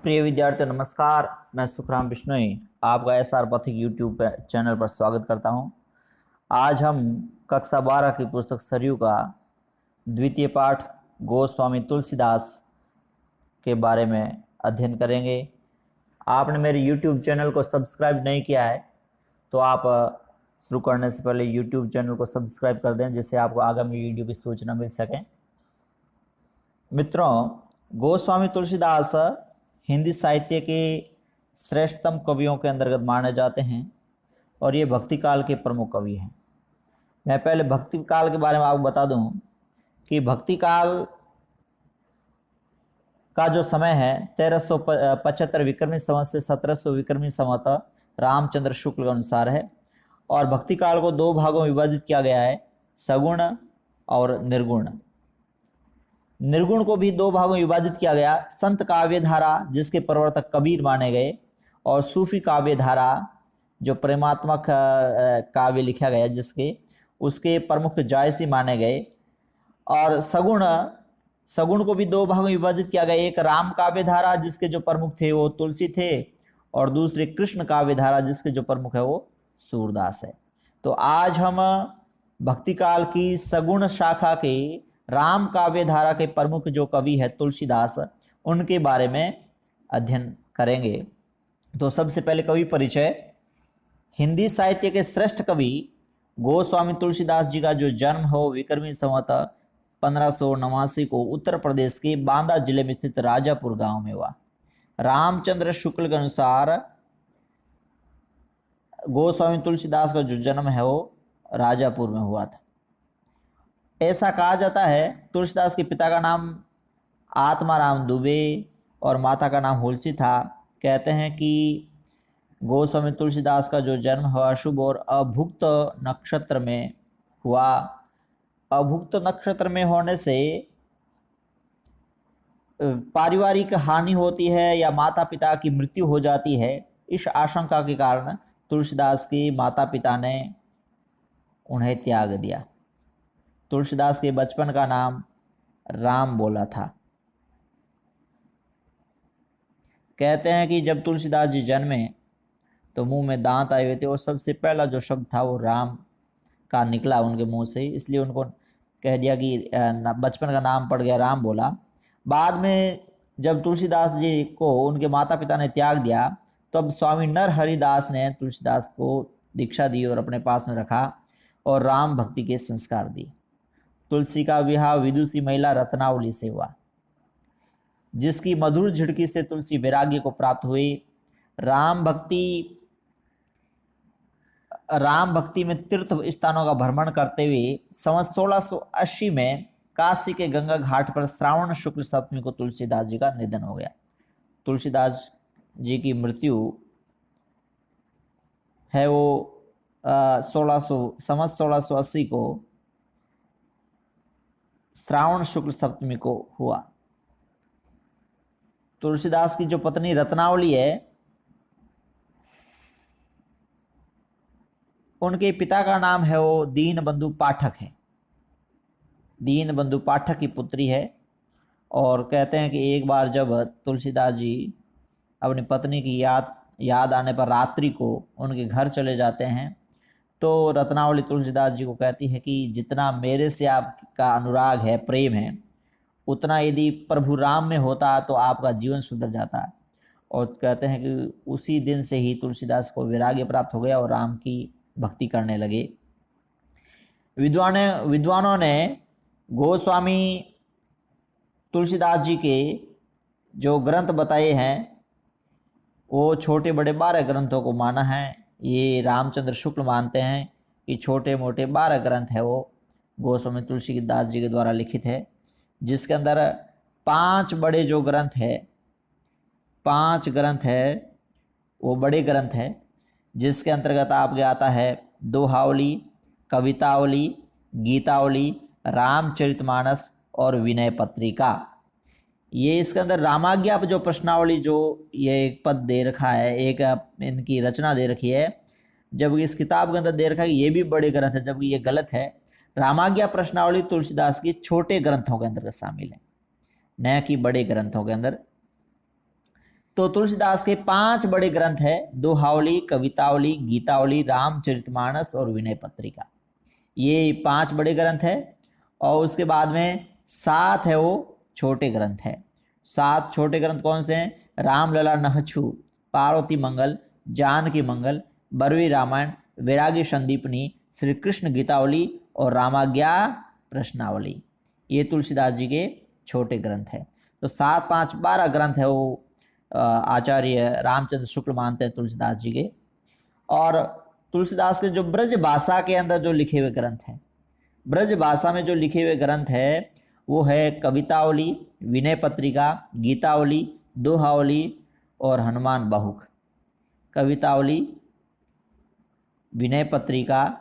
प्रिय विद्यार्थियों नमस्कार। मैं सुखराम बिश्नोई आपका एसआर पथिक यूट्यूब चैनल पर स्वागत करता हूं। आज हम कक्षा 12 की पुस्तक सरयू का द्वितीय पाठ गोस्वामी तुलसीदास के बारे में अध्ययन करेंगे। आपने मेरे यूट्यूब चैनल को सब्सक्राइब नहीं किया है तो आप शुरू करने से पहले यूट्यूब चैनल को सब्सक्राइब कर दें, जिससे आपको आगामी वीडियो की सूचना मिल सके। मित्रों, गोस्वामी तुलसीदास हिंदी साहित्य के श्रेष्ठतम कवियों के अंतर्गत माने जाते हैं और ये भक्ति काल के प्रमुख कवि हैं। मैं पहले भक्ति काल के बारे में आपको बता दूं कि भक्ति काल का जो समय है 1375 विक्रमी संवत से 1700 विक्रमी संवत रामचंद्र शुक्ल के अनुसार है। और भक्ति काल को दो भागों में विभाजित किया गया है, सगुण और निर्गुण। निर्गुण को भी दो भागों में विभाजित किया गया, संत काव्य धारा जिसके प्रवर्तक कबीर माने गए, और सूफी काव्य धारा जो प्रेमात्मक काव्य लिखा गया जिसके उसके प्रमुख जायसी माने गए। और सगुण को भी दो भागों में विभाजित किया गया, एक राम काव्य धारा जिसके जो प्रमुख थे वो तुलसी थे, और दूसरे कृष्ण काव्य धारा जिसके जो प्रमुख है वो सूरदास है। तो आज हम भक्ति काल की सगुण शाखा के राम काव्य धारा के प्रमुख जो कवि है तुलसीदास, उनके बारे में अध्ययन करेंगे। तो सबसे पहले कवि परिचय। हिंदी साहित्य के श्रेष्ठ कवि गोस्वामी तुलसीदास जी का जो जन्म हो विक्रमी संवत 1589 को उत्तर प्रदेश के बांदा जिले में स्थित राजापुर गांव में हुआ। रामचंद्र शुक्ल के अनुसार गोस्वामी तुलसीदास का जो जन्म है वो राजापुर में हुआ था। ऐसा कहा जाता है तुलसीदास के पिता का नाम आत्माराम दुबे और माता का नाम हुलसी था। कहते हैं कि गोस्वामी तुलसीदास का जो जन्म हुआ शुभ और अभुक्त नक्षत्र में हुआ। अभुक्त नक्षत्र में होने से पारिवारिक हानि होती है या माता पिता की मृत्यु हो जाती है। इस आशंका के कारण तुलसीदास के माता पिता ने उन्हें त्याग दिया। तुलसीदास के बचपन का नाम राम बोला था। कहते हैं कि जब तुलसीदास जी जन्मे तो मुंह में दांत आए हुए थे और सबसे पहला जो शब्द था वो राम का निकला उनके मुंह से, इसलिए उनको कह दिया कि बचपन का नाम पड़ गया, राम बोला। बाद में जब तुलसीदास जी को उनके माता पिता ने त्याग दिया तब स्वामी नरहरिदास ने तुलसीदास को दीक्षा दी और अपने पास में रखा और राम भक्ति के संस्कार दिए। तुलसी का विवाह विदुषी महिला रत्नावली से हुआ, जिसकी मधुर झिड़की से तुलसी वैराग्य को प्राप्त हुई। राम भक्ति में तीर्थ स्थानों का भ्रमण करते हुए संवत 1680 में काशी के गंगा घाट पर श्रावण शुक्ल सप्तमी को तुलसीदास जी का निधन हो गया। तुलसीदास जी की मृत्यु है वो संवत 1680 को श्रावण शुक्ल सप्तमी को हुआ। तुलसीदास की जो पत्नी रत्नावली है, उनके पिता का नाम है वो दीनबंधु पाठक है। दीनबंधु पाठक की पुत्री है। और कहते हैं कि एक बार जब तुलसीदास जी अपनी पत्नी की याद आने पर रात्रि को उनके घर चले जाते हैं तो रत्नावली तुलसीदास जी को कहती है कि जितना मेरे से आपका अनुराग है, प्रेम है, उतना यदि प्रभु राम में होता तो आपका जीवन सुधर जाता। और कहते हैं कि उसी दिन से ही तुलसीदास को वैराग्य प्राप्त हो गया और राम की भक्ति करने लगे। विद्वानों ने गोस्वामी तुलसीदास जी के जो ग्रंथ बताए हैं वो छोटे बड़े 12 ग्रंथों को माना है। ये रामचंद्र शुक्ल मानते हैं कि छोटे मोटे 12 ग्रंथ है वो गोस्वामी तुलसीदास जी के द्वारा लिखित है, जिसके अंदर 5 बड़े जो ग्रंथ है, 5 ग्रंथ है वो बड़े ग्रंथ है, जिसके अंतर्गत आपके आता है दोहावली, कवितावली, गीतावली, रामचरितमानस और विनय पत्रिका। ये इसके अंदर रामाज्ञा जो प्रश्नावली जो ये एक पद दे रखा है, एक इनकी रचना दे रखी है, जबकि इस किताब के अंदर दे रखा है ये भी बड़े ग्रंथ है, जबकि ये गलत है। रामाज्ञा प्रश्नावली तुलसीदास की छोटे ग्रंथों के अंतर्गत शामिल है, न कि बड़े ग्रंथों के अंदर। तो तुलसीदास के 5 बड़े ग्रंथ है, दोहावली, कवितावली, गीतावली, रामचरितमानस और विनय पत्रिका। ये 5 बड़े ग्रंथ है। और उसके बाद में 7 है वो छोटे ग्रंथ है। 7 छोटे ग्रंथ कौन से हैं? रामलला नहछु, पार्वती मंगल, जानकी मंगल, बरवी रामायण, वैरागी संदीपनी, श्री कृष्ण गीतावली और रामाज्ञा प्रश्नावली। ये तुलसीदास जी के छोटे ग्रंथ है। तो 7, 5, 12 ग्रंथ है वो आचार्य रामचंद्र शुक्ल मानते हैं तुलसीदास जी के। और तुलसीदास के जो ब्रज भाषा के अंदर जो लिखे हुए ग्रंथ हैं, ब्रज भाषा में जो लिखे हुए ग्रंथ है वो है कवितावली, विनय पत्रिका, गीतावली, दोहावली और हनुमान बाहुक। कवितावली, विनय पत्रिका,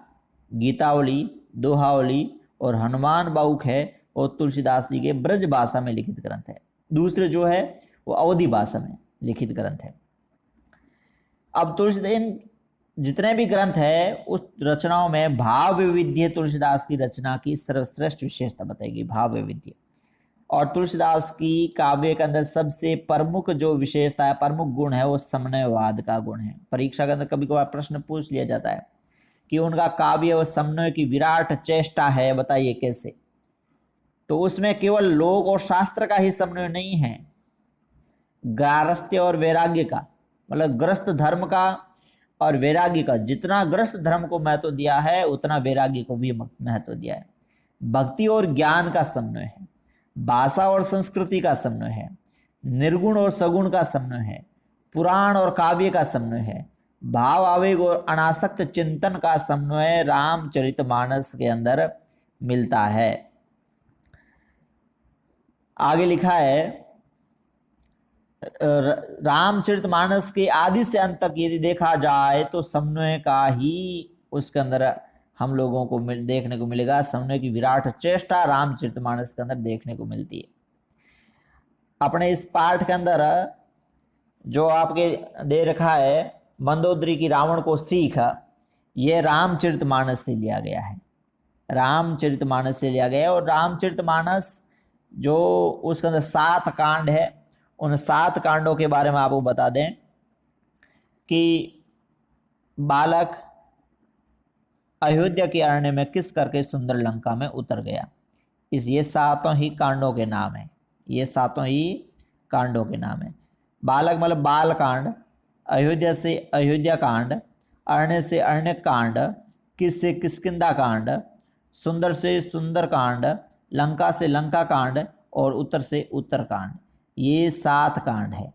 गीतावली, दोहावली और हनुमान बाहुक है और तुलसीदास जी के ब्रज भाषा में लिखित ग्रंथ है। दूसरे जो है वो अवधी भाषा में लिखित ग्रंथ है। अब तुलसीदास जितने भी ग्रंथ है उस रचनाओं में भाव वैविध्य तुलसीदास की रचना की सर्वश्रेष्ठ विशेषता बताएगी, भाव वैविध्य। और तुलसीदास की काव्य के अंदर सबसे प्रमुख जो विशेषता है, प्रमुख गुण है, वो समन्वयवाद का गुण है। परीक्षा के अंदर कभी कभार प्रश्न पूछ लिया जाता है कि उनका काव्य व समन्वय की विराट चेष्टा है, बताइए कैसे। तो उसमें केवल लोक और शास्त्र का ही समन्वय नहीं है, गारस्थ्य और वैराग्य का, मतलब ग्रस्त धर्म का और वैराग्य का। जितना ग्रस्त धर्म को महत्व दिया है उतना वैराग्य को भी महत्व दिया है। भक्ति और ज्ञान का समन्वय है, भाषा और संस्कृति का समन्वय है, निर्गुण और सगुण का समन्वय है, पुराण और काव्य का समन्वय है, भाव आवेग और अनासक्त चिंतन का समन्वय रामचरितमानस के अंदर मिलता है। आगे लिखा है रामचरितमानस के आदि से अंत तक यदि देखा जाए तो समन्वय का ही उसके अंदर हम लोगों को देखने को मिलेगा। समन्वय की विराट चेष्टा रामचरितमानस के अंदर देखने को मिलती है। अपने इस पाठ के अंदर जो आपके दे रखा है मंदोदरी की रावण को सीख, ये रामचरितमानस से लिया गया है, रामचरितमानस से लिया गया है। और रामचरितमानस जो उसके अंदर 7 कांड है, उन 7 कांडों के बारे में आपको बता दें कि बालक अयोध्या के अरण्य में किस करके सुंदर लंका में उतर गया। ये 7 ही कांडों के नाम है, ये 7 ही कांडों के नाम है। बालक मतलब बाल कांड, अयोध्या से अयोध्या कांड, अरण्य से अरण्य कांड, किस से किष्किंधा कांड, सुंदर से सुंदर कांड, लंका से लंका कांड और उत्तर से उत्तर कांड। ये 7 कांड है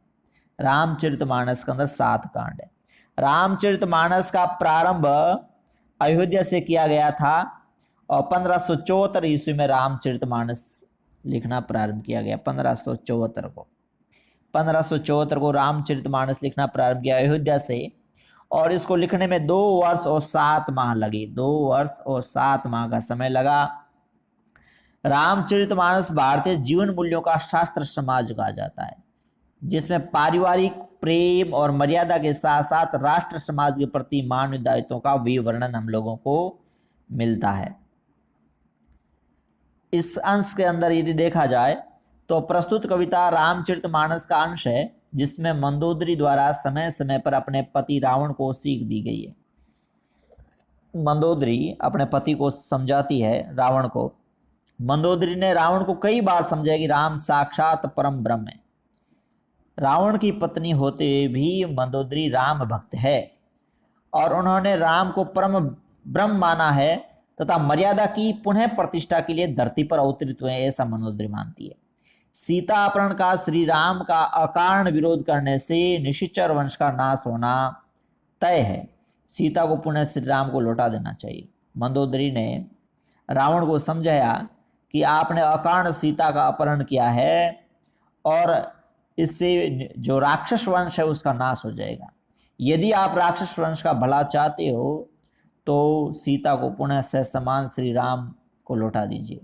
रामचरितमानस के अंदर, 7 कांड है। रामचरितमानस का प्रारंभ अयोध्या से किया गया था और 1574 ईस्वी में रामचरितमानस लिखना प्रारंभ किया गया। 1574 को रामचरितमानस लिखना प्रारंभ किया अयोध्या से, और इसको लिखने में 2 वर्ष और 7 माह लगे। 2 वर्ष और 7 माह का समय लगा। रामचरितमानस भारतीय जीवन मूल्यों का शास्त्र समाज कहा जाता है, जिसमें पारिवारिक प्रेम और मर्यादा के साथ साथ राष्ट्र समाज के प्रति मानवीय दायित्वों का विवरण हम लोगों को मिलता है। इस अंश के अंदर यदि देखा जाए तो प्रस्तुत कविता रामचरितमानस का अंश है, जिसमें मंदोदरी द्वारा समय समय पर अपने पति रावण को सीख दी गई है। मंदोदरी अपने पति को समझाती है रावण को। मंदोदरी ने रावण को कई बार समझाया कि राम साक्षात परम ब्रह्म है। रावण की पत्नी होते हुए भी मंदोदरी राम भक्त है और उन्होंने राम को परम ब्रह्म माना है तथा मर्यादा की पुनः प्रतिष्ठा के लिए धरती पर अवतरित हुए, ऐसा मंदोदरी मानती है। सीता अपहरण का श्री राम का अकारण विरोध करने से निशिचर वंश का नाश होना तय है। सीता को पुनः श्री राम को लौटा देना चाहिए। मंदोदरी ने रावण को समझाया कि आपने अकारण सीता का अपहरण किया है और इससे जो राक्षस वंश है उसका नाश हो जाएगा। यदि आप राक्षस वंश का भला चाहते हो तो सीता को पुनः से समान श्री राम को लौटा दीजिए।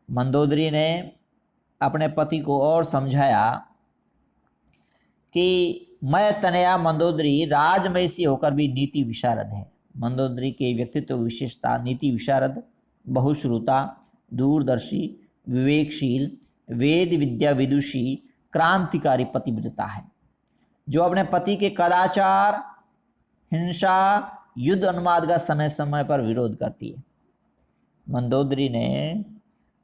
मंदोदरी ने अपने पति को और समझाया कि मैं तनया मंदोदरी राजमयसी होकर भी नीति विशारद है। मंदोदरी के व्यक्तित्व विशेषता नीति विशारद, बहुश्रुता, दूरदर्शी, विवेकशील, वेद विद्या विदुषी, क्रांतिकारी पतिव्रता है, जो अपने पति के कदाचार, हिंसा, युद्ध उन्माद का समय समय पर विरोध करती है। मंदोदरी ने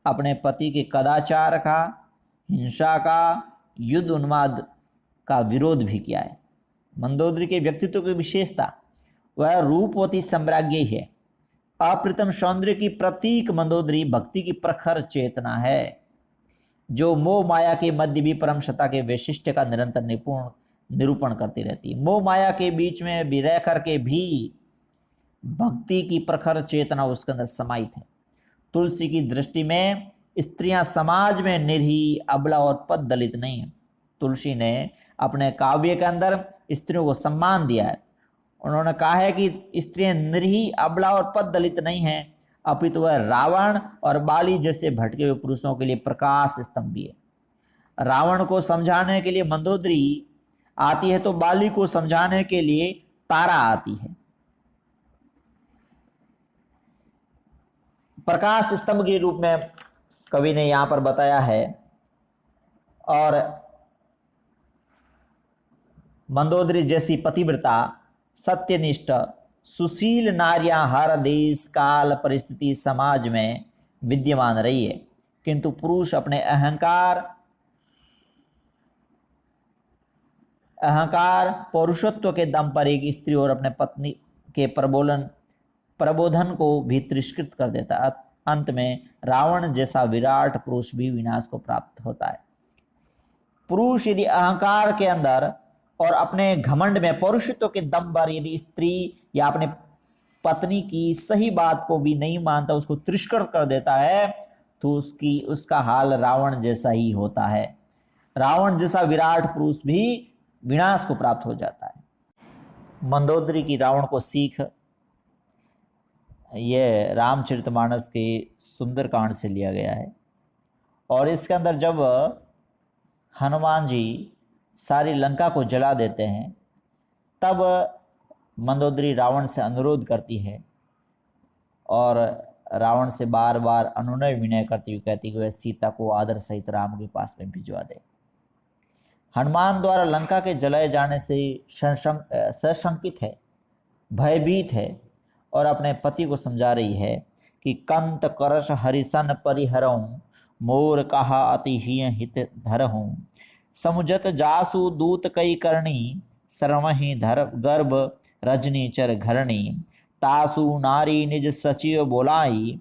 अपने पति के कदाचार का, हिंसा का, युद्ध उन्माद का विरोध भी किया है। मंदोदरी के व्यक्तित्व की विशेषता, वह रूपवती सम्राज्ञी है। अप्रतिम सौंदर्य की प्रतीक मंदोदरी भक्ति की प्रखर चेतना है, जो मोह माया के मध्य भी परम सत्ता के वैशिष्ट्य का निरंतर निरूपण करती रहती है। मोह माया के बीच में भी रह करके भी भक्ति की प्रखर चेतना उसके अंदर समाहित है। तुलसी की दृष्टि में स्त्रियां समाज में निरीह, अबला और पद दलित नहीं है। तुलसी ने अपने काव्य के अंदर स्त्रियों को सम्मान दिया है। उन्होंने कहा है कि स्त्रियां निरीह, अबला और पद दलित नहीं हैं, अपितु वह रावण और बाली जैसे भटके हुए पुरुषों के लिए प्रकाश स्तंभ भी है। रावण को समझाने के लिए मंदोदरी आती है तो बाली को समझाने के लिए तारा आती है। प्रकाश स्तंभ के रूप में कवि ने यहां पर बताया है। और मंदोदरी जैसी पतिव्रता, सत्यनिष्ठ, सुशील नारियां हर देश, काल, परिस्थिति, समाज में विद्यमान रही है, किंतु पुरुष अपने अहंकार, पौरुषत्व के दम पर एक स्त्री और अपने पत्नी के प्रबोधन को भी तिरस्कृत कर देता है। अंत में रावण जैसा विराट पुरुष भी विनाश को प्राप्त होता है। पुरुष यदि अहंकार के अंदर और अपने घमंड में, पौरुषत्व के दम पर यदि स्त्री या अपने पत्नी की सही बात को भी नहीं मानता, उसको तिरस्कृत कर देता है, तो उसका हाल रावण जैसा ही होता है। रावण जैसा विराट पुरुष भी विनाश को प्राप्त हो जाता है। मंदोदरी की रावण को सीख ये रामचरितमानस के सुंदरकांड से लिया गया है। और इसके अंदर जब हनुमान जी सारी लंका को जला देते हैं, तब मंदोदरी रावण से अनुरोध करती है और रावण से बार बार अनुनय विनय करती हुई कहती कि वह सीता को आदर सहित राम के पास में भिजवा दे। हनुमान द्वारा लंका के जलाए जाने से सशंकित है, भयभीत है और अपने पति को समझा रही है कि कंत करश हरिसन परिहरऊं, मोर कहा अति हित धरहूं, समुझत जासु दूत कई करणी, सरमहि धर गर्भ रजनी चर घरणी, तासु नारी निज सचिव बोलाई,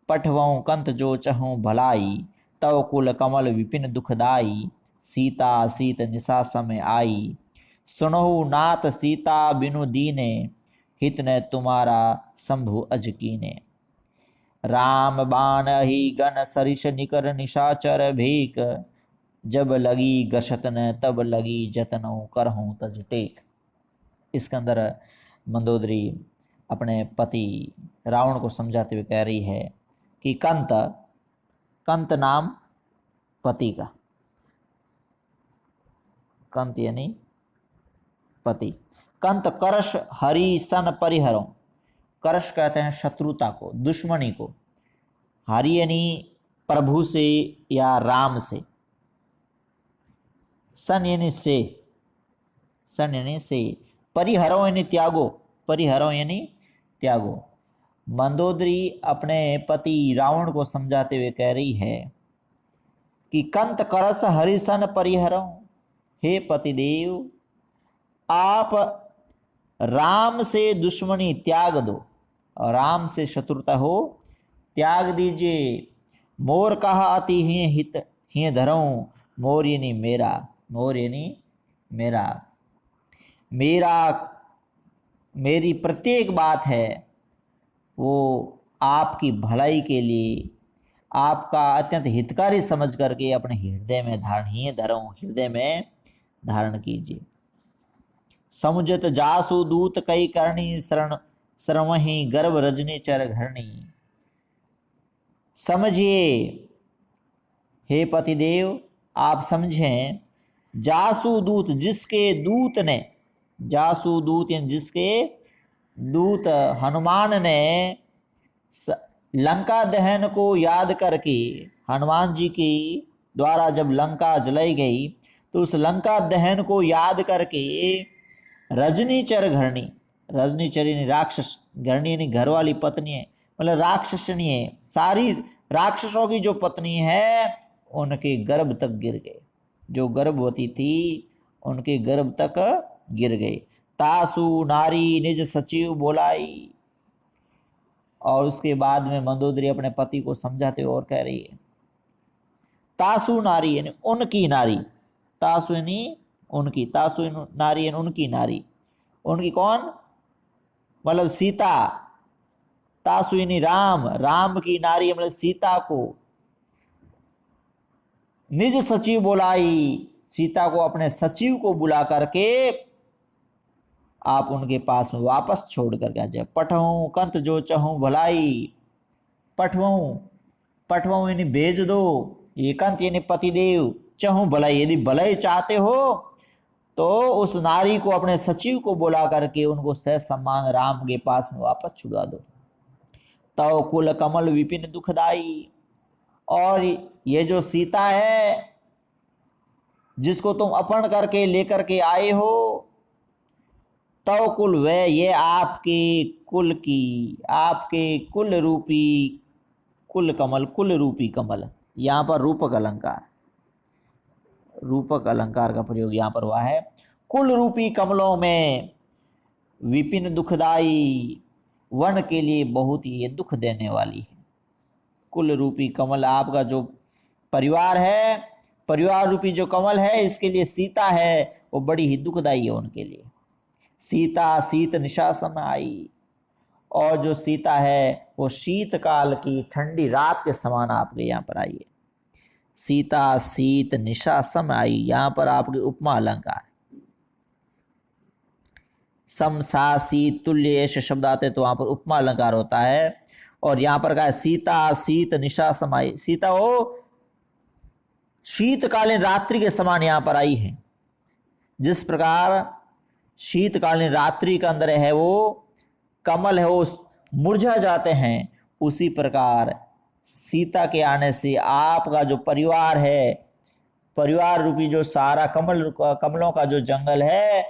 पठवऊं कंत जो चहूं भलाई, तव कुल कमल विपिन दुखदाई, सीता सीत निशा समय आई, सुनहु नाथ सीता बिनु दीने, हित न तुम्हारा शंभु अज कीने, राम बाण ही गण सरिष निकर निशाचर भीक, जब लगी गशतन तब लगी जतनों करहूं तज टेक। इसके अंदर मंदोदरी अपने पति रावण को समझाते हुए कह रही है कि कंत नाम पति का, कंत यानी पति, कंत करश हरि सन परिहरों, करश कहते हैं शत्रुता को, दुश्मनी को, हरि यानी प्रभु से या राम से, सन यानी से, सन यानी से, परिहरो यानी त्यागो, परिहरो यानी त्यागो। मंदोदरी अपने पति रावण को समझाते हुए कह रही है कि कंत करस हरिसन परिहरो, हे पतिदेव आप राम से दुश्मनी त्याग दो, और राम से शत्रुता हो त्याग दीजिए। मोर कहा अति हित हिय धरऊं, मोर यानी मेरा, मोर यानी मेरा, मेरी प्रत्येक बात है वो आपकी भलाई के लिए, आपका अत्यंत हितकारी समझ करके अपने हृदय में धारण, ही धरऊं, हृदय में धारण कीजिए। समुझत जासु दूत कई करणी, शरणवहि गर्भ रजनी चर घरणी। समझिए हे पतिदेव, आप समझें, जासु दूत जिसके दूत ने, जासु दूत जिसके दूत हनुमान ने लंका दहन को याद करके, हनुमान जी की द्वारा जब लंका जलाई गई तो उस लंका दहन को याद करके रजनीचर घरणी, रजनीचर यानी राक्षस, घरणी यानी घर वाली पत्नी है, मतलब राक्षसनी है, सारी राक्षसों की जो पत्नी है उनके गर्भ तक गिर गए, जो गर्भवती थी उनके गर्भ तक गिर गए। तासु नारी निज सचिव बोलाई, और उसके बाद में मंदोदरी अपने पति को समझाते और कह रही है, तासु नारी यानी उनकी नारी, तासु यानी उनकी, तासु नारी यानी उनकी नारी, उनकी कौन, मतलब सीता, तासु यानी राम, राम की नारी मतलब सीता को, निज सचिव बोलाई, सीता को अपने सचिव को बुला करके आप उनके पास में वापस छोड़ करके आ जाए। पठऊं कंत जो चहूं भलाई, पठवऊं, पठवऊं यानी भेज दो, ये कंत यानी पतिदेव, चहूं भलाई यदि भलाई चाहते हो तो उस नारी को अपने सचिव को बुला करके उनको सह सम्मान राम के पास में वापस छुड़ा दो। तव कुल कमल विपिन दुखदाई, और ये जो सीता है जिसको तुम अपहरण करके लेकर के आए हो, तव कुल वे ये आपके कुल की, आपके कुल रूपी, कुल कमल, कुल रूपी कमल, यहाँ पर रूपक अलंकार, रूपक अलंकार का प्रयोग यहाँ पर हुआ है। कुल रूपी कमलों में विपिन दुखदाई, वन के लिए बहुत ही ये दुख देने वाली है। कुल रूपी कमल आपका जो परिवार है, परिवार रूपी जो कमल है, इसके लिए सीता है वो बड़ी ही दुखदाई है उनके लिए। सीता शीत निशा समय आई, और जो सीता है वो शीतकाल की ठंडी रात के समान आपके यहाँ पर आई है। सीता शीत निशा समय आई, यहाँ पर आपके उपमा अलंकार, सम सा सी तुल्य ऐसे शब्द आते तो वहां पर उपमा अलंकार होता है। और यहाँ पर कहा है सीता शीत निशा समय, सीता वो शीतकालीन रात्रि के समान यहाँ पर आई है। जिस प्रकार शीतकालीन रात्रि के अंदर है वो कमल है वो मुरझा जाते हैं, उसी प्रकार सीता के आने से आपका जो परिवार है, परिवार रूपी जो सारा कमलों का जो जंगल है,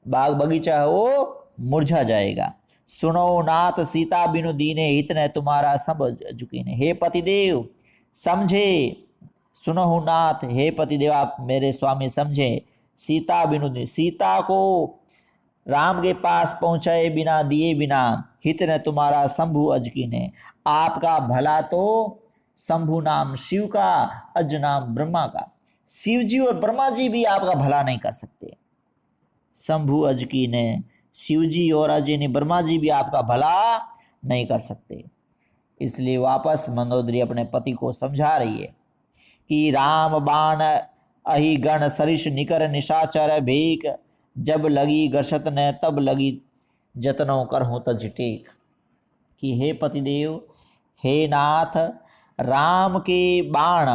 बाग बगीचा है, वो मुरझा जाएगा। सुनो नाथ सीता बिनु दीने, हित न तुम्हारा समझ झुकीने। हे पतिदेव समझे, सुनो नाथ, हे पतिदेव आप मेरे स्वामी समझे, सीता बिनु दीने, सीता को राम के पास पहुंचाए बिना, दिए बिना, हित न तुम्हारा शंभु अज कीने, आपका भला तो शंभु नाम शिव का, अज नाम ब्रह्मा का, शिव जी और ब्रह्मा जी भी आपका भला नहीं कर सकते। शंभु अज कीने, शिव जी और अज ने ब्रह्मा जी भी आपका भला नहीं कर सकते। इसलिए वापस मंदोदरी अपने पति को समझा रही है कि राम बाण अहि गण सरिष निकर निशाचर भेक, जब लगी गरसत ने तब लगी जतनों कर हो तज टेक। कि हे पतिदेव, हे नाथ, राम के बाण,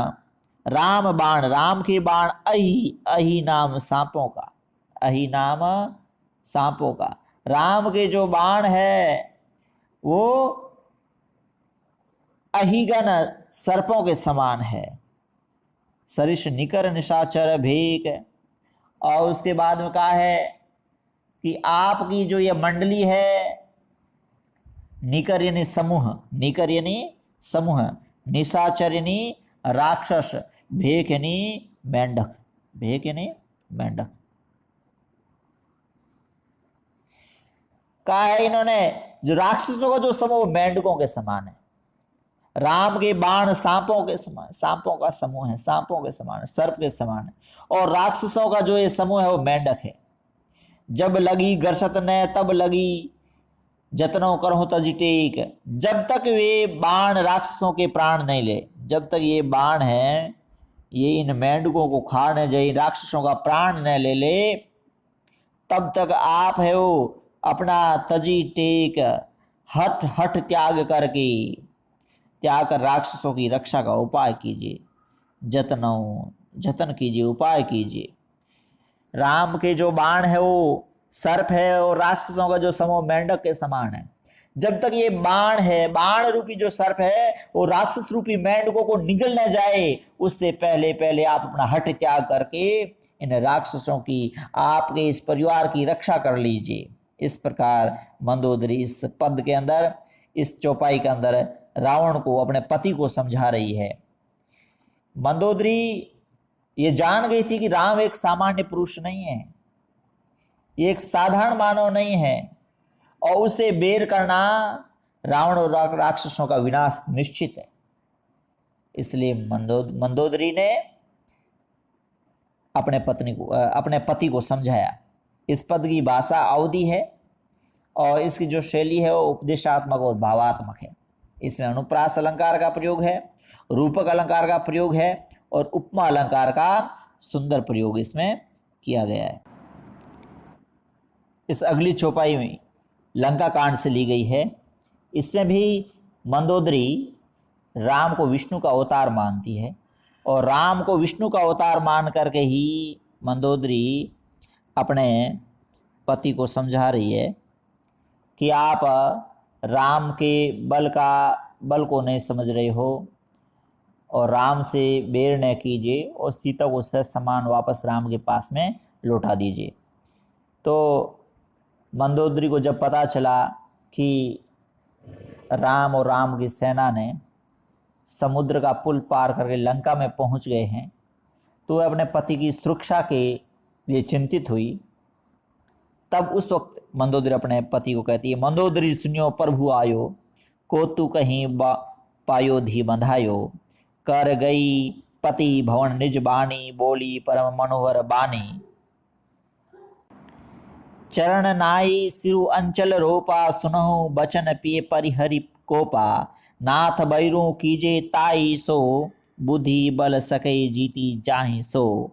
राम बाण, राम के बाण अहि, अहि नाम सांपों का, अहि नाम सांपों का, राम के जो बाण है वो अहिगन सर्पों के समान है। सरिष निकर निशाचर भेक, और उसके बाद में कहा है कि आपकी जो ये मंडली है, निकर यानी समूह, निकर यानी समूह, निशाचर यानी राक्षस, भेक यानी मेंढक, भेक यानी मेंढक। कहा है इन्होंने जो राक्षसों का जो समूह मेंढकों के समान है, राम के बाण सांपों के समान, सांपों का समूह है, सांपों के समान है, सर्प के समान है, और राक्षसों का जो ये समूह है वो मेंढक है। जब लगी गरसत ने तब लगी जतनों करहु तज टेक, जब तक वे बाण राक्षसों के प्राण नहीं ले, जब तक ये बाण है ये इन मेंढकों को खाने जाए, राक्षसों का प्राण न ले ले, तब तक आप है वो अपना तजी टेक, हट हट त्याग करके, त्याग कर राक्षसों की रक्षा का उपाय कीजिए, जतन कीजिए, उपाय कीजिए। राम के जो बाण है वो सर्प है, और राक्षसों का जो समूह मेंढक के समान है। जब तक ये बाण है, बाण रूपी जो सर्प है वो राक्षस रूपी मेंढकों को निगल न जाए, उससे पहले पहले आप अपना हठ त्याग करके इन राक्षसों की, आपके इस परिवार की रक्षा कर लीजिए। इस प्रकार मंदोदरी इस पद के अंदर, इस चौपाई के अंदर रावण को, अपने पति को समझा रही है। मंदोदरी ये जान गई थी कि राम एक सामान्य पुरुष नहीं है, ये एक साधारण मानव नहीं है, और उसे बेर करना रावण और राक्षसों का विनाश निश्चित है। इसलिए मंदोदरी ने अपने पति को समझाया। इस पद की भाषा अवधि है और इसकी जो शैली है वो उपदेशात्मक और भावात्मक है। इसमें अनुप्रास अलंकार का प्रयोग है, रूपक अलंकार का प्रयोग है और उपमा अलंकार का सुंदर प्रयोग इसमें किया गया है। इस अगली चौपाई में लंका कांड से ली गई है। इसमें भी मंदोदरी राम को विष्णु का अवतार मानती है और राम को विष्णु का अवतार मान करके ही मंदोदरी अपने पति को समझा रही है कि आप राम के बल को नहीं समझ रहे हो और राम से बेर न कीजिए और सीता को सहज समान वापस राम के पास में लौटा दीजिए। तो मंदोदरी को जब पता चला कि राम और राम की सेना ने समुद्र का पुल पार करके लंका में पहुंच गए हैं, तो वह अपने पति की सुरक्षा के लिए चिंतित हुई। तब उस वक्त मंदोदरी अपने पति को कहती है, मंदोदरी सुनियो प्रभु आयो, को तू कहीं पायो धी बंधायो, कर गई पति भवन निज बानी, बोली परम मनोहर बानी। चरण नाई सिरु अंचल रोपा, सुनहु बचन पिए परिहरि कोपा, नाथ बैरू कीजे ताई सो, बुद्धि बल सके जीती जाहि सो।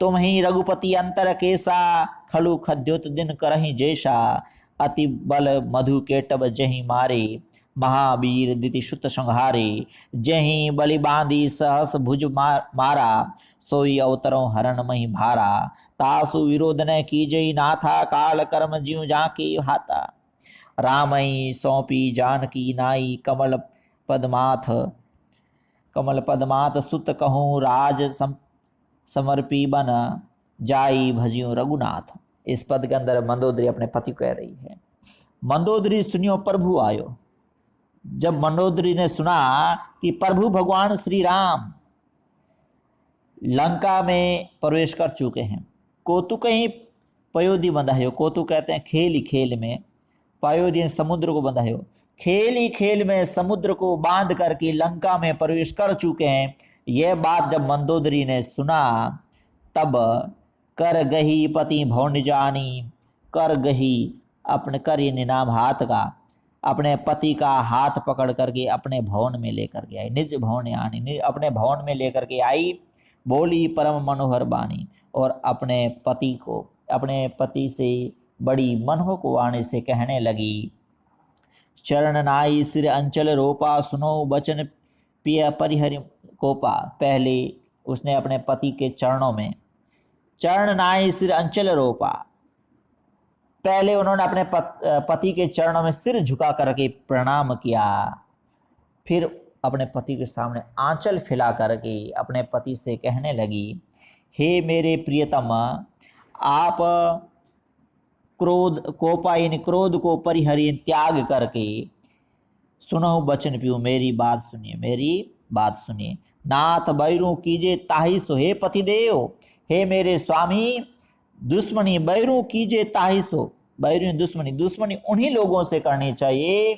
तुम ही रघुपति अंतर केसा, खलु खद्योत दिन करहि जैसा, अति बल मधु केटब जहि मारे, महावीर दिति सुत संहारे। जहि बलि बांधी सहस भुज मारा, सोई अवतरों हरण मही भारा। तासु विरोध न कीजई नाथा, काल कर्म ज्यों जाके हाथा। रामई सौंपी जानकी नाई, कमल पदमाथ सुत कहूँ राज समर्पी बन, जाई भजियों रघुनाथ। इस पद के अंदर मंदोदरी अपने पति को कह रही है, मंदोदरी सुनियो प्रभु आयो। जब मंदोदरी ने सुना कि प्रभु भगवान श्री राम लंका में प्रवेश कर चुके हैं, कोतु कहीं पयोधी बंधायो, कोतु कहते हैं खेल ही खेल में, पयोधी समुद्र को बंधायो, खेल ही खेल में समुद्र को बांध करके लंका में प्रवेश कर चुके हैं। यह बात जब मंदोदरी ने सुना, तब कर गही पति भवन जानी, कर गही अपने कर ये नाम हाथ का, अपने पति का हाथ पकड़ करके अपने भवन में लेकर के आई, निज भवन आनी, अपने भवन में लेकर के आई। बोली परम मनोहर बानी, और अपने पति से बड़ी मनोहर वाणी से कहने लगी, चरण नाई सिर अंचल रोपा, सुनो बचन पिय परिहरि कोपा। पहले उसने अपने पति के चरणों में, चरण नाई सिर अंचल रोपा, पहले उन्होंने अपने पति के चरणों में सिर झुका करके प्रणाम किया। फिर अपने पति के सामने आंचल फैला करके अपने पति से कहने लगी, हे मेरे प्रियतम, आप क्रोध को परिहरि त्याग करके सुनो बचन पियो, मेरी बात सुनिए। नाथ बैरू कीजे ताहि सो, हे पतिदेव, हे मेरे स्वामी, दुश्मनी बैरू कीजे ताहि सो। बैरू दुश्मनी उन्हीं लोगों से करनी चाहिए,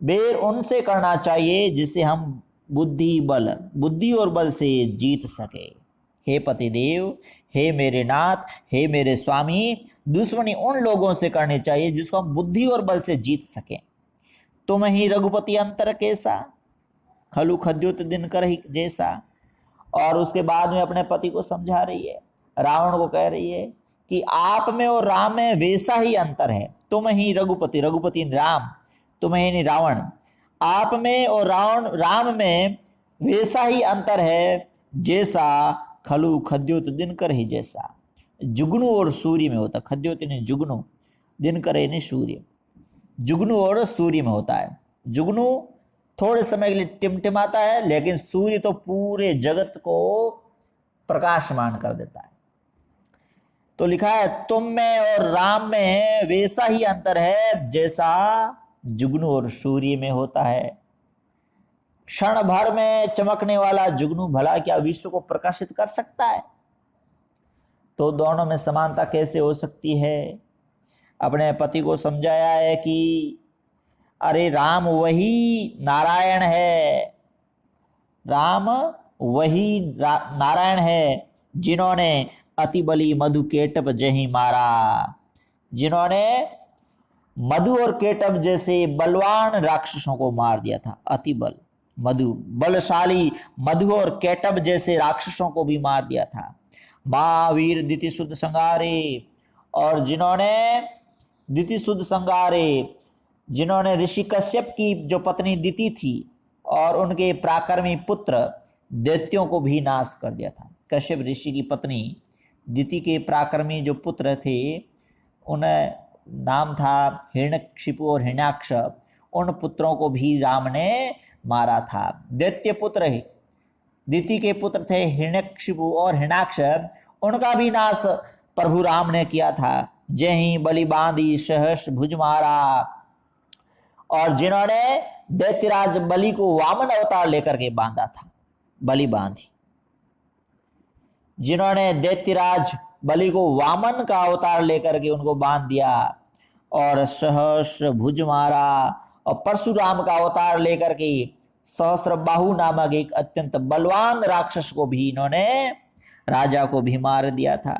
बेर उनसे करना चाहिए जिससे हम बुद्धि और बल से जीत सके। हे पतिदेव, हे मेरे नाथ, हे मेरे स्वामी, दुश्मनी उन लोगों से करनी चाहिए जिसको हम बुद्धि और बल से जीत सकें। तुम ही रघुपति अंतर कैसा, खलु खद्योत दिन कर ही जैसा। और उसके बाद में अपने पति को समझा रही है, रावण को कह रही है कि आप में और राम में वैसा ही अंतर है। तुम ही रघुपति राम, तुम ही रावण, आप में और राम में वैसा ही अंतर है जैसा खलु खद्योत दिन कर ही जैसा। जुगनू और सूर्य में होता, खद्योत ने जुगनू, दिन करे ने सूर्य। जुगनू और सूर्य में होता है। जुगनू थोड़े समय के लिए टिमटिमाता है, लेकिन सूर्य तो पूरे जगत को प्रकाशमान कर देता है। तो लिखा है तुम में और राम में वैसा ही अंतर है जैसा जुगनू और सूर्य में होता है। क्षण भर में चमकने वाला जुगनू भला क्या विश्व को प्रकाशित कर सकता है? तो दोनों में समानता कैसे हो सकती है? अपने पति को समझाया है कि अरे राम वही नारायण है, राम वही नारायण है जिन्होंने अति बली मधु केटप जही मारा, जिन्होंने मधु और केटप जैसे बलवान राक्षसों को मार दिया था। अति बल मधु, बलशाली मधु और केटप जैसे राक्षसों को भी मार दिया था। महावीर दिति शुद्ध संगारे, और जिन्होंने दिति शुद्ध संगारे, जिन्होंने ऋषि कश्यप की जो पत्नी दिति थी और उनके पराक्रमी पुत्र दैत्यों को भी नाश कर दिया था। कश्यप ऋषि की पत्नी दिति के पराक्रमी जो पुत्र थे, उन्हें नाम था हिरण्यकशिपु और हिरण्याक्ष, उन पुत्रों को भी राम ने मारा था। दैत्य पुत्र ही दिति के पुत्र थे हिरण्यकशिपु और हिरण्याक्ष, उनका भी नाश प्रभु राम ने किया था। जही बलि बांधी सहस भुज मारा, और जिन्होंने दैत्यराज बलि को वामन अवतार लेकर के बांधा था, बलि बांधी, जिन्होंने दैत्यराज बलि को वामन का अवतार लेकर के उनको बांध दिया, और सहस भुज मारा, और परशुराम का अवतार लेकर के सहस्त्रबाहु नामक एक अत्यंत बलवान राक्षस को भी इन्होंने, राजा को भी मार दिया था।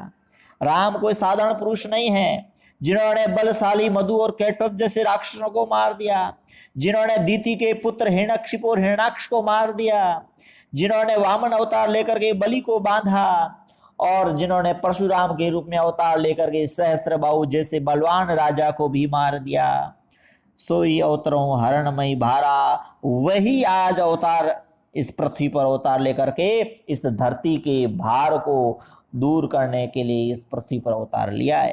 राम कोई साधारण पुरुष नहीं है, जिन्होंने बलशाली मधु और केटप जैसे राक्षसों को मार दिया, जिन्होंने दिति के पुत्र हिरण्यकशिपु और हिरण्याक्ष को मार दिया, जिन्होंने वामन अवतार लेकर के बलि को बांधा, और जिन्होंने परशुराम के रूप में अवतार लेकर के सहस्त्रबाहु जैसे बलवान राजा को भी मार दिया। सोई अवतरों हरणमयी भारा, वही आज अवतार इस पृथ्वी पर अवतार लेकर के इस धरती के भार को दूर करने के लिए इस पृथ्वी पर अवतार लिया है।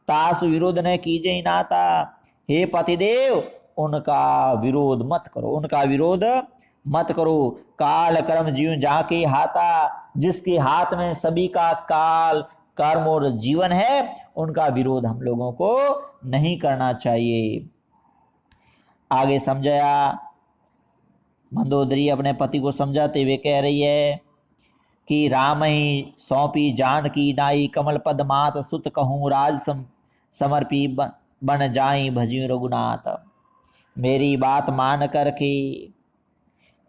तासु विरोध न कीजिए नाता, हे पतिदेव उनका विरोध मत करो, उनका विरोध मत करो। काल कर्म जीव जाके हाथा, जिसके हाथ में सभी का काल कर्म और जीवन है, उनका विरोध हम लोगों को नहीं करना चाहिए। आगे समझाया, मंदोदरी अपने पति को समझाते हुए कह रही है कि राम ही सौंपी जानकी नाई, कमल पद मात सुत कहूँ राज समर्पी बन जाई भजी रघुनाथ। मेरी बात मान करके,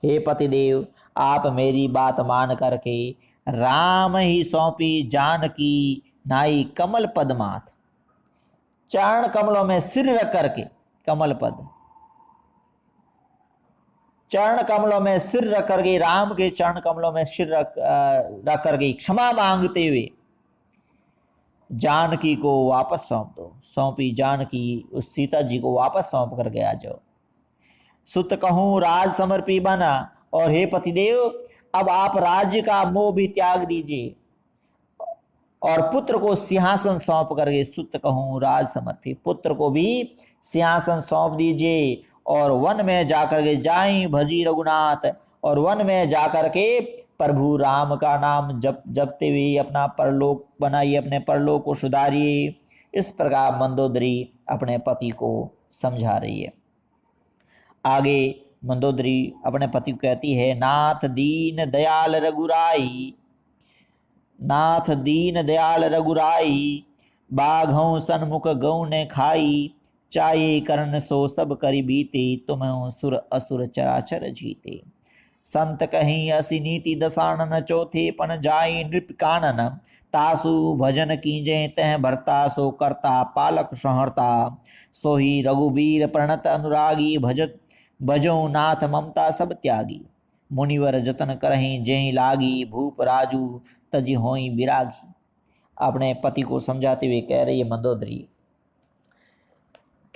हे पतिदेव आप मेरी बात मान करके राम ही सौंपी जानकी नाई, कमल पद मात, चरण कमलों में सिर रख करके, कमल पद चरण कमलों में सिर रख करके, राम के चरण कमलों में सिर रख करके क्षमा मांगते हुए जानकी को वापस सौंप दो। सौंपी जानकी उस सीता जी को वापस सौंप करके आ जाओ। सुत कहूँ राज समर्पी बना, और हे पतिदेव अब आप राज्य का मोह भी त्याग दीजिए और पुत्र को सिंहासन सौंप करके, सुत कहूँ राज समर्पी, पुत्र को भी सिंहासन सौंप दीजिए, और वन में जाकर के जाई भजी रघुनाथ, और वन में जाकर के प्रभु राम का नाम जपते हुए अपना परलोक बनाइए, अपने परलोक को सुधारिए। इस प्रकार मंदोदरी अपने पति को समझा रही है। आगे मंदोदरी अपने पति को कहती है, नाथ दीन दयाल रघुराई, नाथ दीन दयाल रघुराई, बाघों सन्मुख गौ ने खाई, चाहे करण सो सब करी बीते, तुम्हें सुर असुर चराचर जीते। संत कहीं असी नीति दसानन, चौथे पन जाई नृप कानन, तासु भजन कीजे तह भरता, सो करता पालक संहरता, सोही रघुबीर प्रणत अनुरागी, भजो नाथ ममता सब त्यागी, मुनिवर जतन करहीं जेहि लागी, भूप राजू तजी होई विरागी। अपने पति को समझाते हुए कह रही है मंदोदरी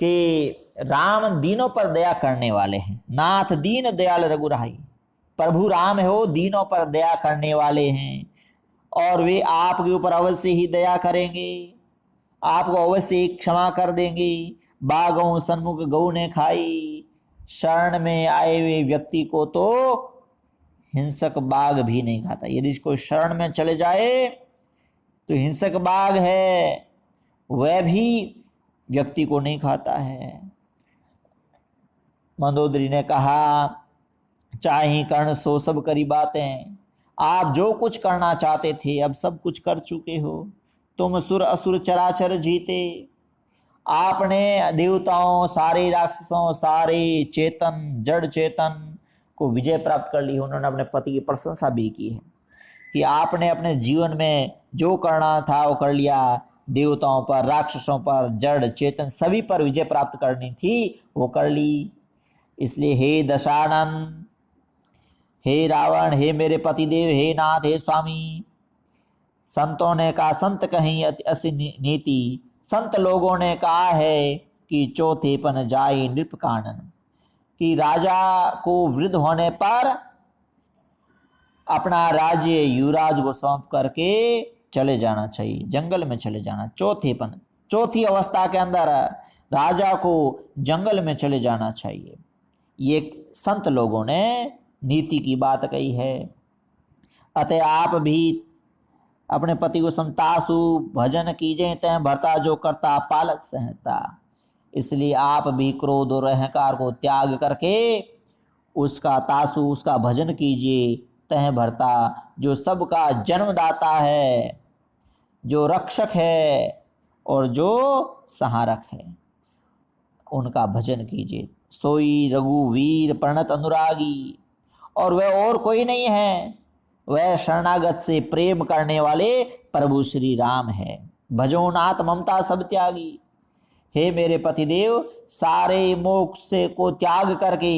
कि राम दीनों पर दया करने वाले हैं। नाथ दीन दयाल रघुराई, प्रभु राम हो दीनों पर दया करने वाले हैं, और वे आपके ऊपर अवश्य ही दया करेंगे, आपको अवश्य क्षमा कर देंगे। बागों सन्मुख गऊ ने खाई। शरण में आए हुए व्यक्ति को तो हिंसक बाघ भी नहीं खाता। यदि कोई शरण में चले जाए तो हिंसक बाघ है वह भी व्यक्ति को नहीं खाता है। मंदोदरी ने कहा, चाहे कर्ण सो सब करी बातें। आप जो कुछ करना चाहते थे अब सब कुछ कर चुके हो। तुम सुर असुर चराचर जीते। आपने देवताओं, सारे राक्षसों, सारे चेतन, जड़ चेतन को विजय प्राप्त कर ली। उन्होंने अपने पति की प्रशंसा भी की है कि आपने अपने जीवन में जो करना था वो कर लिया। देवताओं पर, राक्षसों पर, जड़ चेतन सभी पर विजय प्राप्त करनी थी, वो कर ली। इसलिए हे दशानन, हे रावण, हे मेरे पतिदेव, हे नाथ, हे स्वामी, संतों ने कहा संत कहीं अति नीति। संत लोगों ने कहा है कि चौथेपन जाए नृप कानन, कि राजा को वृद्ध होने पर अपना राज्य युवराज को सौंप करके चले जाना चाहिए, जंगल में चले जाना। चौथेपन, चौथी अवस्था के अंदर राजा को जंगल में चले जाना चाहिए। ये संत लोगों ने नीति की बात कही है। अतः आप भी अपने पति को समतासु भजन कीजिए, तय भरता जो करता पालक सहता। इसलिए आप भी क्रोध और अहंकार को त्याग करके उसका तासु, उसका भजन कीजिए। तह भरता जो सबका जन्मदाता है, जो रक्षक है और जो सहारक है, उनका भजन कीजिए। सोई रघुवीर प्रणत अनुरागी, और वह और कोई नहीं है, वह शरणागत से प्रेम करने वाले प्रभु श्री राम है। भजो नाथ ममता सब त्यागी। हे मेरे पतिदेव, सारे मोक्ष से को त्याग करके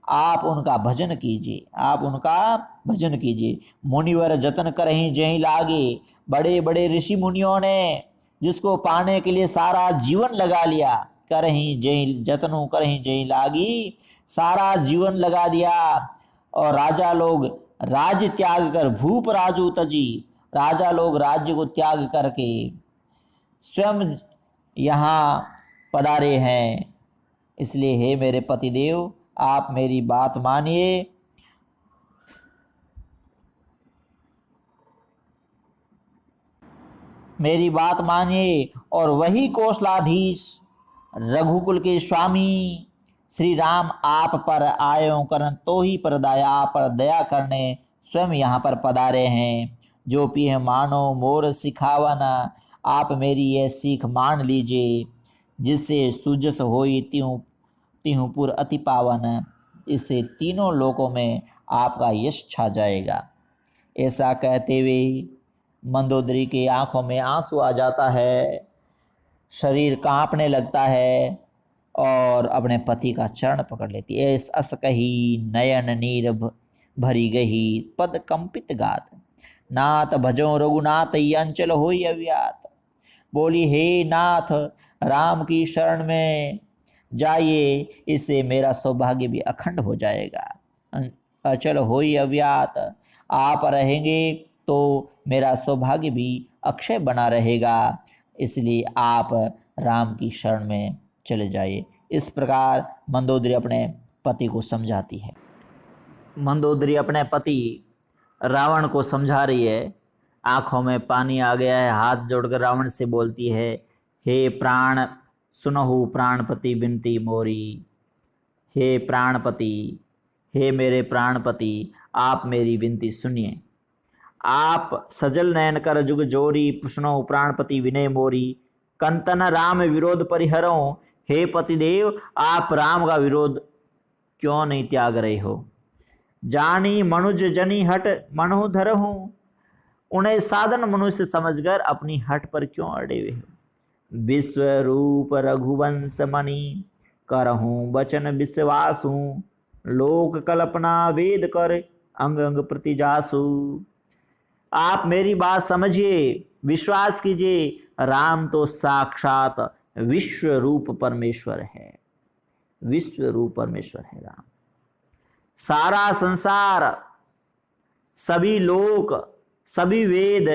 आप उनका भजन कीजिए, आप उनका भजन कीजिए। मुनिवर जतन करहि जहीं लागे। बड़े बड़े ऋषि मुनियों ने जिसको पाने के लिए सारा जीवन लगा लिया, करहि जहीं जतनु करहि जहीं लागी, सारा जीवन लगा दिया। और राजा लोग राज्य त्याग कर भूप राजू तजी, राजा लोग राज्य को त्याग करके स्वयं यहाँ पधारे हैं। इसलिए हे मेरे पतिदेव, आप मेरी बात मानिए। मेरी बात मानिए और वही कौशलाधीश रघुकुल के स्वामी श्री राम आप पर आयो करन तो ही पर दया, आप पर दया करने स्वयं यहाँ पर पधारे हैं। जो पिए मानो मोर सिखावन, आप मेरी यह सीख मान लीजिए। जिससे सुजस होई त्यों तिहुपुर अति पावन, इससे तीनों लोकों में आपका यश छा जाएगा। ऐसा कहते हुए मंदोदरी की आंखों में आंसू आ जाता है, शरीर कांपने लगता है और अपने पति का चरण पकड़ लेती है। ऐस अस कही नयन नीर भरी गही, पद कंपित गात। नाथ भजो रघुनाथ ये अंचल होई अव्यात। बोली हे नाथ, राम की शरण में जाइए, इससे मेरा सौभाग्य भी अखंड हो जाएगा। अचल होई अव्यात, आप रहेंगे तो मेरा सौभाग्य भी अक्षय बना रहेगा। इसलिए आप राम की शरण में चले जाइए। इस प्रकार मंदोदरी अपने पति को समझाती है। मंदोदरी अपने पति रावण को समझा रही है, आंखों में पानी आ गया है। हाथ जोड़कर रावण से बोलती है, हे प्राण सुनहु प्राणपति विनती मोरी। हे प्राणपति, हे मेरे प्राणपति, आप मेरी विनती सुनिए। आप सजल नयन कर जुग जोरी, सुनहु प्राणपति विनय मोरी। कंतन राम विरोध परिहरो, हे पतिदेव आप राम का विरोध क्यों नहीं त्याग रहे हो। जानी मनुज जनी हट मनु धरहूं, उन्हें साधन मनुष्य समझकर अपनी हट पर क्यों अड़े हुए हो। विश्व रूप रघुवंश मणि, करहूं वचन विश्वासु। लोक कल्पना वेद कर, अंग अंग प्रति जासु। आप मेरी बात समझिए, विश्वास कीजिए, राम तो साक्षात विश्व रूप परमेश्वर है। विश्व रूप परमेश्वर है राम। सारा संसार, सभी लोक, सभी वेद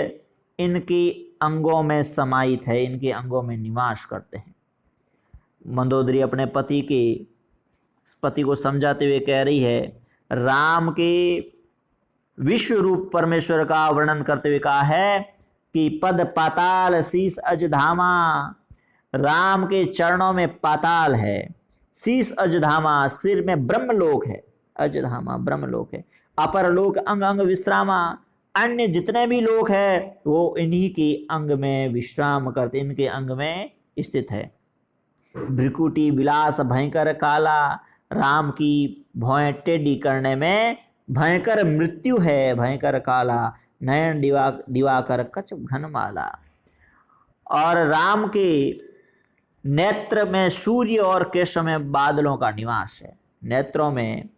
इनके अंगों में समाहित है, इनके अंगों में निवास करते हैं। मंदोदरी अपने पति को समझाते हुए कह रही है, राम के विश्व रूप परमेश्वर का वर्णन करते हुए कहा है कि पद पाताल शीस अजधामा, राम के चरणों में पाताल है, शीस अजधामा सिर में ब्रह्मलोक है, अजधामा ब्रह्मलोक है, अपर लोक अंग अंग विश्रामा, अन्य जितने भी लोक है वो इन्हीं के अंग में विश्राम करते, इनके अंग में स्थित है। भ्रिकुटी विलास भयंकर काला, राम की भौएं टेढ़ी करने में भयंकर मृत्यु है, भयंकर काला, नयन दिवाकर कच घनमाला। और राम के नेत्र में सूर्य और केशों में बादलों का निवास है, नेत्रों में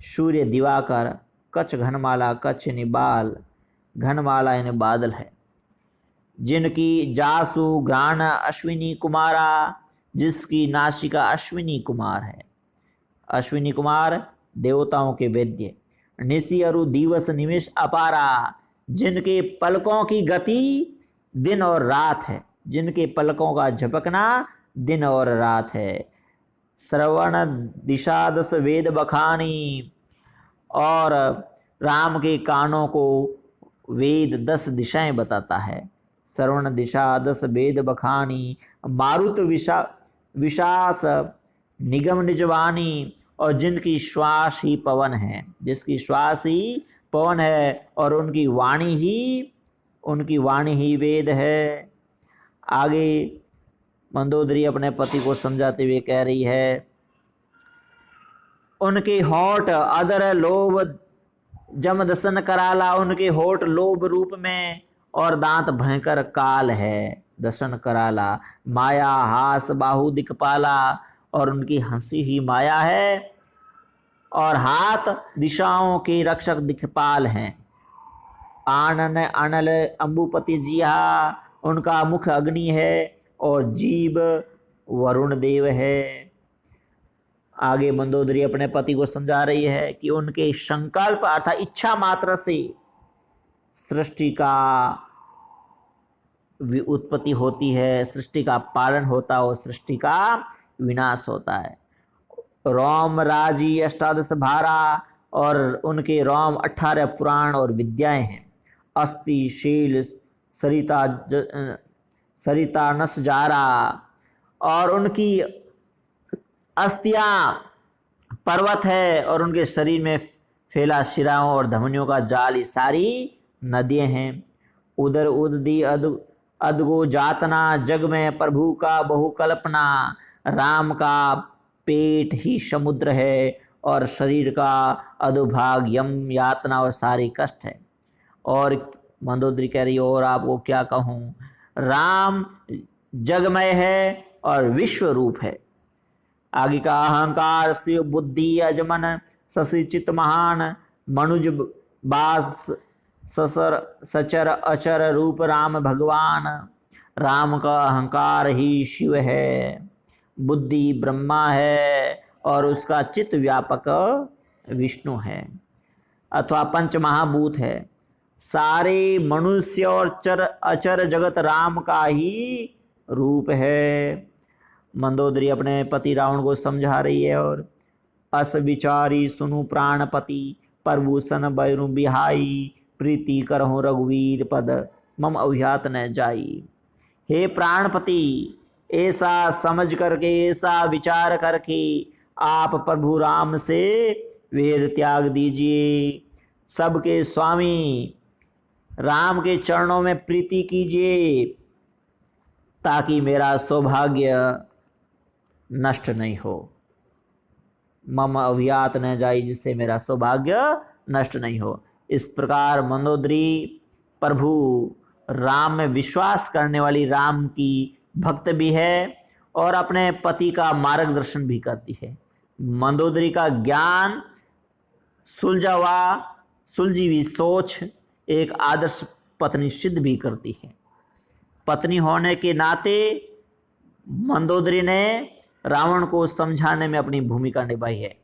सूर्य दिवाकर, कच घनमाला, कच यानी बाल, घनमाला यानी बादल है। जिनकी जासु घ्राण अश्विनी कुमारा, जिसकी नासिका अश्विनी कुमार है, अश्विनी कुमार देवताओं के वेद्य। निशि अरु दिवस निमिष अपारा, जिनके पलकों की गति दिन और रात है, जिनके पलकों का झपकना दिन और रात है। श्रवण दिशा दस वेद बखानी, और राम के कानों को वेद 10 दिशाएं बताता है। श्रवण दिशा 10 वेद बखानी, मारुत विशास निगम निजवानी, और जिनकी श्वास ही पवन है, जिसकी श्वास ही पवन है, और उनकी वाणी ही वेद है। आगे मंदोदरी अपने पति को समझाते हुए कह रही है, उनके होठ अदर लोभ जम दसन कराला, उनके होठ लोभ रूप में, और दांत भयंकर काल है, दसन कराला। माया हास बाहु दिक्पाला, और उनकी हंसी ही माया है, और हाथ दिशाओं के रक्षक दिक्पाल हैं। आनन अनल अंबुपति जिहा, उनका मुख अग्नि है, और जीव वरुण देव है। आगे मंदोदरी अपने पति को समझा रही है कि उनके संकल्प अर्थात इच्छा मात्र से सृष्टि का उत्पत्ति होती है, सृष्टि का पालन होता है और सृष्टि का विनाश होता है। रोम राजी अष्टादश भारा, और उनके रोम 18 पुराण और विद्याएं हैं। अस्थि शील सरिता नस जारा, और उनकी अस्थियां पर्वत है, और उनके शरीर में फैला शिराओं और धमनियों का जाल, ये सारी नदियां हैं। उदर उददी अदगो जातना, जग में प्रभु का बहुकल्पना, राम का पेट ही समुद्र है, और शरीर का अधोभाग यम यातना और सारी कष्ट है। और मंदोदरी कह रही, और आपको क्या कहूँ, राम जगमय है और विश्व रूप है। आगे का अहंकार शिव बुद्धि अजमन, शशि चित महान, मनुज बास सचर अचर रूप राम भगवान। राम का अहंकार ही शिव है, बुद्धि ब्रह्मा है, और उसका चित्त व्यापक विष्णु है अथवा पंच महाभूत है। सारे मनुष्य और चर अचर जगत राम का ही रूप है। मंदोदरी अपने पति रावण को समझा रही है, और अस विचारी सुनु प्राणपति, प्रभूषण बैरु बिहाई, प्रीति करहु रघुवीर पद, मम अव्यात न जाई। हे प्राणपति, ऐसा समझ करके, ऐसा विचार करके आप प्रभु राम से वेर त्याग दीजिए, सबके स्वामी राम के चरणों में प्रीति कीजिए, ताकि मेरा सौभाग्य नष्ट नहीं हो। मम अव्यात न जाई, जिससे मेरा सौभाग्य नष्ट नहीं हो। इस प्रकार मंदोदरी प्रभु राम में विश्वास करने वाली राम की भक्त भी है, और अपने पति का मार्गदर्शन भी करती है। मंदोदरी का ज्ञान, सुलझी हुई सोच एक आदर्श पत्नी सिद्ध भी करती है। पत्नी होने के नाते मंदोदरी ने रावण को समझाने में अपनी भूमिका निभाई है।